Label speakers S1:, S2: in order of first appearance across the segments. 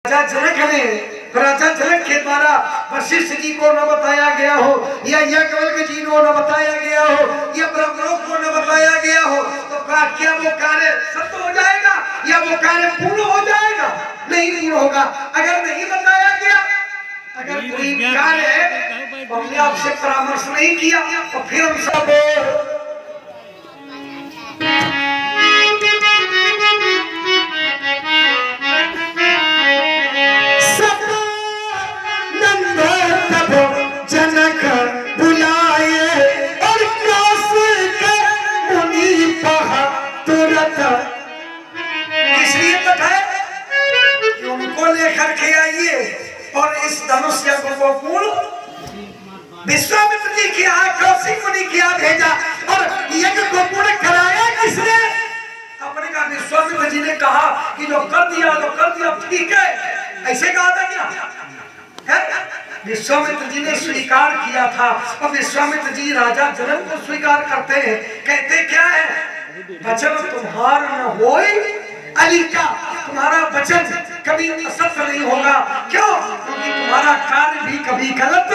S1: राजा जनक के द्वारा वशिष्ठ जी को न बताया गया हो या याज्ञवल्क्य जी को न बताया गया हो या ब्रह्मलोक को न बताया गया हो, तो क्या वो कार्य सत्य हो जाएगा या वो कार्य पूर्ण हो जाएगा? नहीं पूर्ण होगा। अगर नहीं बताया गया, अगर कोई कार्य हमने आपसे परामर्श नहीं किया तो फिर हम सब जनक बुलाए और मुनि पहा तुरंत। इसलिए बताए कि उनको लेकर के आइए और इस धनुष यज्ञ को पूर्ण विश्वामित्र जी की कौशिक मुनि किया भेजा और यज्ञ को पूर्ण कराया किसने? अपने का विश्वामित्र जी ने कहा कि जो कर दिया ठीक है, ऐसे कहा था क्या? विश्वामित्र जी ने स्वीकार किया था और विश्वामित्र जी राजा जनक को स्वीकार करते हैं। कहते क्या है? वचन तुम्हारा न होए अलिका, तुम्हारा वचन कभी असत्य नहीं होगा। क्यों? क्योंकि तुम्हारा कार्य भी कभी गलत,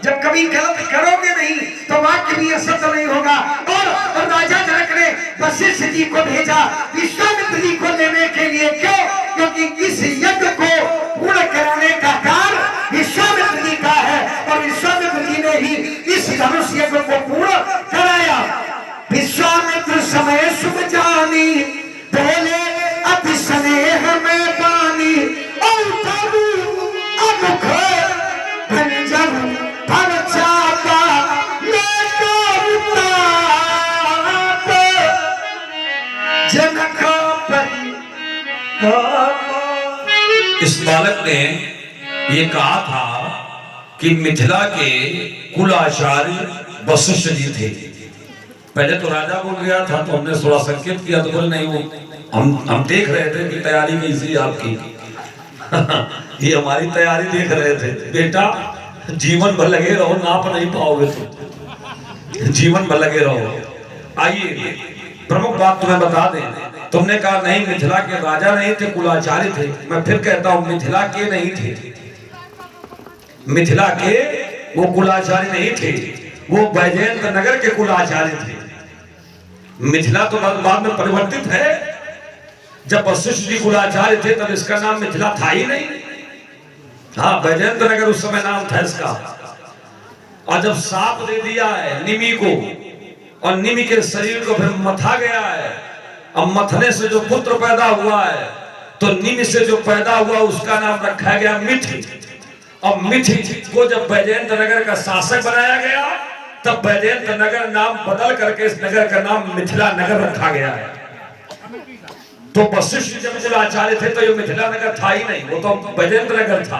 S1: जब कभी गलत करोगे नहीं तो वाक्य भी असत्य नहीं होगा। और राजा जनक ने वशिष्ठ जी को भेजा विश्वामित्र जी को लेने के लिए। क्यों? क्योंकि इस यज्ञ को पूर्ण कराने का कार्य विश्वामित्र जी का है और विश्वामित्र जी ने ही इस धनुष यज्ञ को पूर्ण कराया। विश्वामित्र समय शुभ जानी, बोले अति स्नेह में पानी और
S2: इस बालक ने ये कहा था कि मिथिला के कुल आचार्य वशिष्ठ जी थे। पहले तो राजा बोल गया था तो हमने थोड़ा संकेत किया तो बोले नहीं, वो हम देख रहे थे कि तैयारी कैसी आपकी ये हमारी तैयारी देख रहे थे। बेटा जीवन भर लगे रहो, नाप नहीं पाओगे तो जीवन भर लगे रहो। आइए प्रमुख बात तुम्हें बता दें, तुमने कहा नहीं मिथिला के राजा नहीं थे, कुलाचार्य थे। मैं फिर कहता हूं मिथिला के नहीं थे, मिथिला के वो कुलाचार्य नहीं थे, वो वैजयंत नगर के कुलाचार्य थे। मिथिला तो बाद में परिवर्तित है। जब वशिष्ठ जी कुलाचार्य थे तब इसका नाम मिथिला था ही नहीं। हाँ, वैजयंत नगर उस समय नाम था इसका। और जब साप दे दिया है निमि को और निमि के शरीर को फिर मथा गया है, अब मथने से जो पुत्र पैदा हुआ है तो निमि से जो पैदा हुआ उसका नाम रखा गया मिथि। और मिथि को जब वैजयंत नगर का शासक बनाया गया तब वैजयंत नगर नाम बदल करके इस नगर का नाम मिथिला नगर रखा गया है। तो वशिष्ठ जब आचार्य थे तो ये मिथिला नगर था ही नहीं, वो तो वैजयंत नगर था।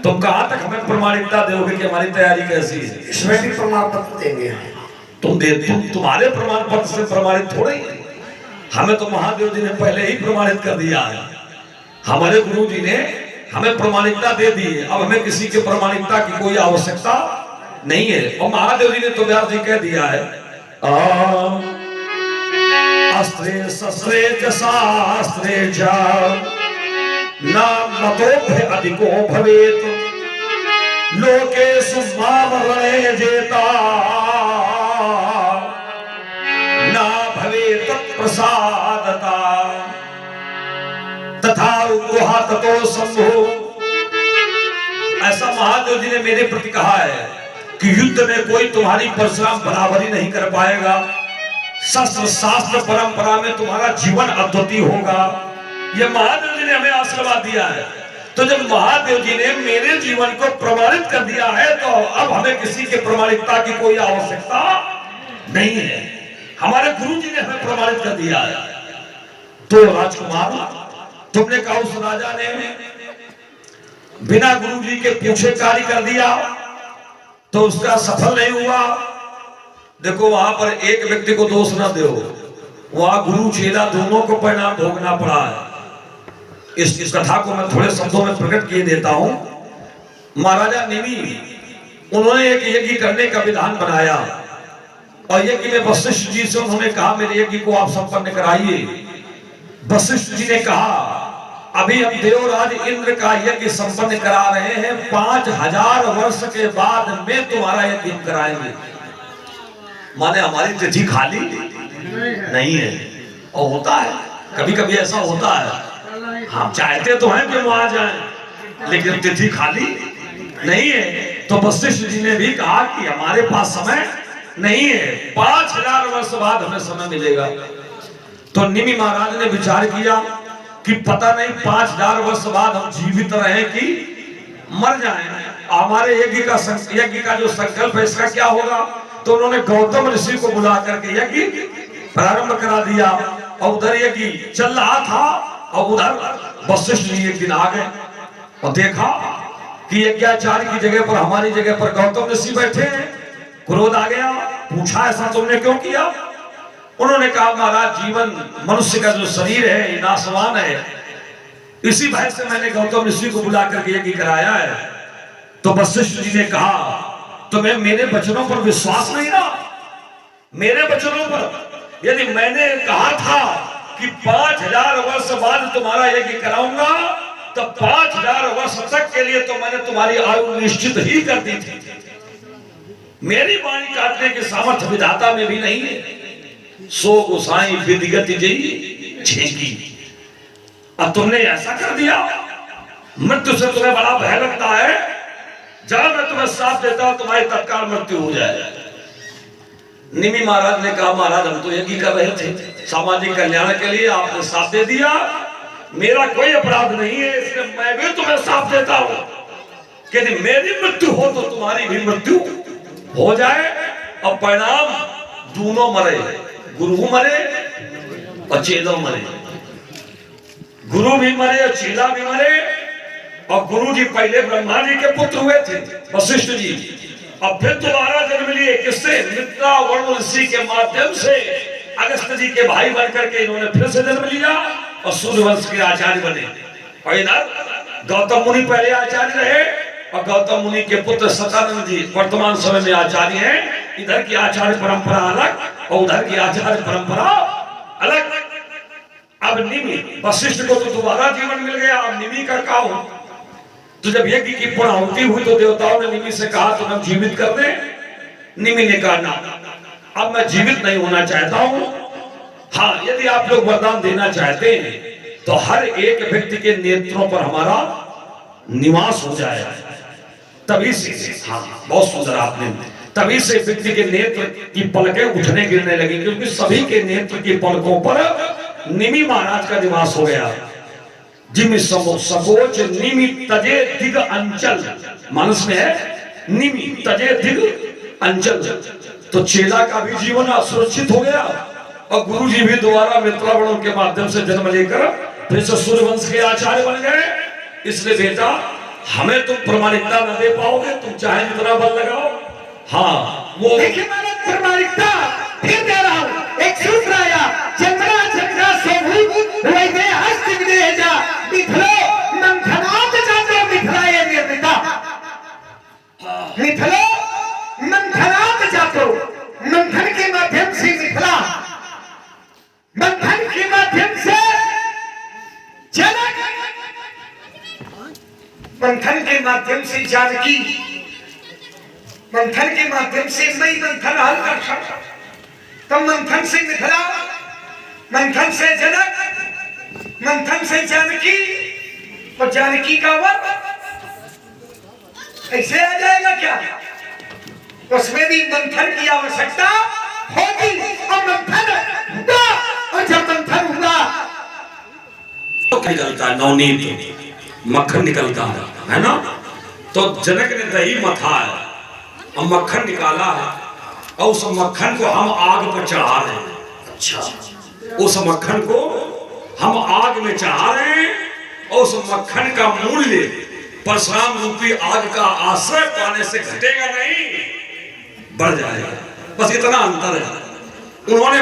S2: तुम कहां तक हमें प्रमाणिकता दोगे कि हमारी तैयारी कैसी है?
S1: इसमें भी प्रमाण पत्र देंगे।
S2: तुम्हारे प्रमाण पत्र से प्रमाणित थोड़े ही, हमें तो महादेव जी ने पहले ही प्रमाणित कर दिया है। हमारे गुरु जी ने हमें प्रमाणिकता दे दी है, अब हमें किसी के प्रमाणिकता की कोई आवश्यकता नहीं है। और महादेव जी ने तो व्यास जी कह दिया है अस्त्रे शस्त्रे च शास्त्रे च न मतोभ्य अधिको भवेत लोकेषु माम रणे जेता न भवेत प्रसादता तथा उद्वहा ततो शंभो। ऐसा महादेव जी ने मेरे प्रति कहा है कि युद्ध में कोई तुम्हारी परशुराम बराबरी नहीं कर पाएगा। शस्त्र शास्त्र परंपरा में तुम्हारा जीवन अद्वितीय होगा। यह महादेव जी ने हमें आशीर्वाद दिया है। तो जब महादेव जी ने मेरे जीवन को प्रमाणित कर दिया है तो अब हमें किसी के प्रमाणिकता की कोई आवश्यकता नहीं है। हमारे गुरु जी ने हमें प्रमाणित कर दिया है। तो राजकुमार, तुमने कहा उस राजा ने बिना गुरु जी के पूछे कार्य कर दिया तो उसका सफल नहीं हुआ। देखो वहां पर एक व्यक्ति को दोष ना दो, वहां गुरु चेला दोनों को परिणाम भोगना पड़ा है। इस कथा को मैं थोड़े शब्दों में प्रकट किए देता हूं। महाराजा निमि उन्होंने एक यज्ञ करने का विधान बनाया और यज्ञ में वशिष्ठ जी से उन्होंने कहा मेरे यज्ञ को आप संपन्न कराइए। वशिष्ठ जी ने कहा अभी हम देवराज इंद्र का यज्ञ संपन्न करा रहे हैं, 5000 वर्ष के बाद में तुम्हारा यज्ञ कराएंगे। माने हमारी तिथि खाली नहीं है। और होता है, कभी कभी ऐसा होता है, हम चाहते तो हैं कि वहां जाएं, लेकिन तिथि खाली नहीं है। तो वशिष्ठ जी ने भी कहा कि हमारे पास समय नहीं है, 5000 वर्ष बाद हमें समय मिलेगा। तो निमि महाराज ने विचार किया कि पता नहीं 5000 वर्ष बाद हम जीवित रहे कि मर जाएं, हमारे यज्ञ का जो संकल्प है इसका क्या होगा। तो उन्होंने गौतम ऋषि को बुला करके यज्ञ प्रारंभ करा दिया। और उधर यज्ञ चल रहा था और उधर वशिष्ठ जी एक दिन आ गए और देखा कि यज्ञाचार्य की जगह पर, हमारी जगह पर गौतम ऋषि बैठे हैं। क्रोध आ गया, पूछा ऐसा तुमने क्यों किया। उन्होंने कहा महाराज, जीवन मनुष्य का जो शरीर है ये नाशवान है, इसी भय से मैंने गौतम ऋषि को बुला करके यज्ञ कराया है। तो वशिष्ठ जी ने कहा, तुम्हें मेरे वचनों पर विश्वास नहीं रहा। मेरे वचनों पर, यदि मैंने कहा था कि 5000 वर्ष बाद तुम्हारा यज्ञ कराऊंगा, तो 5000 वर्ष तक के लिए तो मैंने तुम्हारी आयु निश्चित ही कर दी थी। मेरी वाणी काटने की सामर्थ्य विधाता में भी नहीं है। सो गोसाई विधिगत जई छेकी। अब तुमने ऐसा कर दिया, मृत्यु से तुम्हें बड़ा भय लगता है। जाओ, मैं तुम्हें साथ देता हूं, तुम्हारी तत्काल मृत्यु हो जाए। निमि महाराज ने कहा, महाराज हम तो यज्ञ कर रहे थे सामाजिक कल्याण के लिए, आपने साथ दे दिया, मेरा कोई अपराध नहीं है, इसलिए मैं भी तुम्हें साथ देता हूं कि यदि मेरी मृत्यु हो तो तुम्हारी भी मृत्यु हो जाए। और परिणाम दोनों मरे, गुरु मरे और चेला मरे। गुरु भी मरे और चेला भी मरे। और गुरु जी पहले ब्रह्मा जी के पुत्र हुए थे, वशिष्ठ जी, और फिर दोबारा जन्म लिए किससे, मित्रा वरुण ऋषि के माध्यम से। अगस्त जी के भाई बनकर के इन्होंने फिर से जन्म लिया और सूर्यवंश के आचार्य बने। और इधर गौतम मुनि पहले आचार्य रहे और गौतम मुनि के पुत्र सतानंद जी वर्तमान समय में आचार्य हैं। इधर की आचार्य परंपरा अलग और उधर की आचार्य परंपरा अलग। अब निमि वशिष्ठ को तो दोबारा जीवन मिल गया, अब निमि का क्या हो। तो जब यज्ञ की पूर्णाहुति हुई तो देवताओं ने निमि से कहा तुम हम जीवित कर दें। निमि ने कहा ना, अब मैं जीवित नहीं होना चाहता हूं। हाँ, यदि आप लोग वरदान देना चाहते हैं तो हर एक व्यक्ति के नेत्रों पर हमारा निवास हो जाए, तभी से। हाँ, बहुत सुंदर आपने, तभी से व्यक्ति के नेत्र की पलकें उठने गिरने लगी, क्योंकि सभी के नेत्र की पलकों पर निमि महाराज का निवास हो गया। जिम सकोच निमि तजे दिग अंचल, मानस में है निमि तजे दिग अंचल। तो चेला का भी जीवन असुरक्षित हो गया और गुरु जी भी दोबारा मित्रावणों के माध्यम से जन्म लेकर फिर से सूर्यवंश के आचार्य बन गए। इसलिए बेटा, हमें तुम प्रमाणिकता न दे पाओगे, तुम चाहे जितना बल लगाओ। हाँ, वो
S1: देखिए प्रमाणिकता फिर दे रहा हूं। एक सूत्र आया, चंद्रा चंद्रा सोभूत वैदे हस्त विदेजा मिथलो मंथनात जातो मिथलाये निर्मिता। मिथलो मंथनात जातो, मंथन के माध्यम से मिथिला, मंथन के माध्यम से जनक, मंथन के माध्यम से जानकी, मंथन के माध्यम से मई मंथन हल कर सकता। तब मंथन से मिथिला, मंथन से जनक, मंथन से जानकी, और जानकी का वर ऐसे आ जाएगा क्या। उसमें भी मंथन की आवश्यकता होगी। और मंथन हुआ, और जब मंथन हुआ
S2: तो निकलता है नवनीत, मक्खन निकलता है ना। तो जनक ने दही मथा है और मक्खन निकाला है, और उस मक्खन को हम आग पर चढ़ा रहे हैं। अच्छा, उस मक्खन को हम आग में चढ़ा रहे हैं और उस मक्खन का मूल्य परशुराम रूपी आग का आश्रय पाने से घटेगा नहीं, बढ़ जाएगा। बस इतना अंतर है। उन्होंने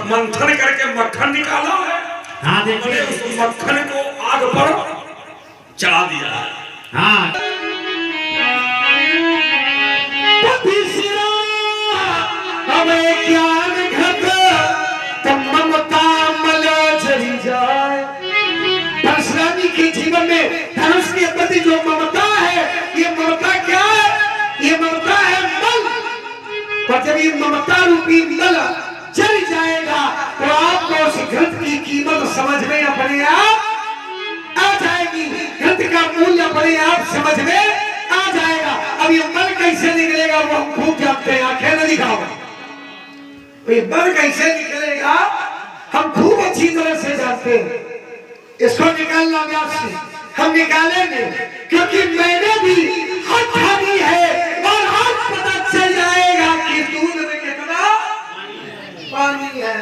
S2: मंथन करके मक्खन निकाला है। हाँ, देखिए उस मक्खन को आग पर चढ़ा दिया है। हाँ, हमें ज्ञान घट तम ममता मल झरी जाए। परशुरामी के
S1: जीवन में धनुष के प्रति जो ममता है, ये ममता क्या है? ये ममता है मल। पर जब ये ममता रूपी मल चल जाएगा तो आपको उस घृत की कीमत समझ में अपने आप आ जाएगी, घृत का मूल्य अपने आप समझ में आ जाएगा। अब ये मल कैसे निकलेगा वो हम खूब जानते हैं, आंखें न दिखाओ। ये मल कैसे निकलेगा हम खूब अच्छी तरह से जानते हैं। इसको निकालना अभ्यास से हम निकालेंगे, क्योंकि मैंने भी हद ठानी है और आज पता चल जाएगा कि दूध में कितना पानी है।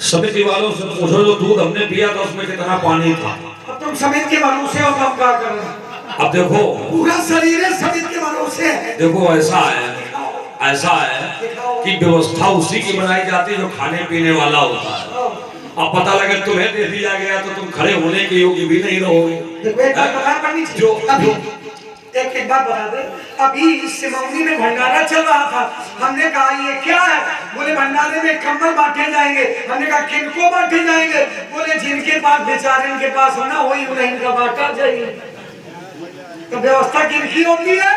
S2: समिति वालों से पूछो जो दूध हमने पिया था उसमें कितना पानी था।
S1: अब तुम समिति के भरोसे हो तो हम क्या करें?
S2: अब देखो
S1: पूरा शरीर है समिति के भरोसे है।
S2: देखो ऐसा है कि व्यवस्था उसी की बनाई जाती है जो खाने पीने वाला होता है। अब पता लगे तुम्हें दे दिया गया तो तुम खड़े होने के योग्य भी नहीं रहोगे।
S1: जो अभी एक बात बता दे, अभी सिमौनी में भंडारा चल रहा था, हमने कहा ये क्या है? बोले भंडारे में कंबल बांटे जाएंगे। हमने कहा किनको बांटे जाएंगे? बोले जिनके पास बेचारे इनके पास होना वही उन्हें इनका बांटा जाएगा। तो व्यवस्था किनकी होती है?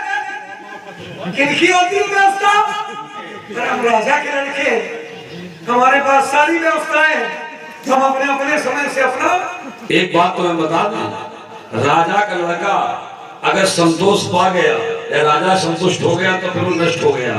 S1: किनकी होती है व्यवस्था? हम राजा के लड़के, हमारे पास सारी व्यवस्थाएं, हम अपने अपने समय से अपना।
S2: एक बात तो मैं बता दूं, राजा का लड़का अगर संतोष पा गया या राजा संतुष्ट हो गया तो फिर वो नष्ट हो गया।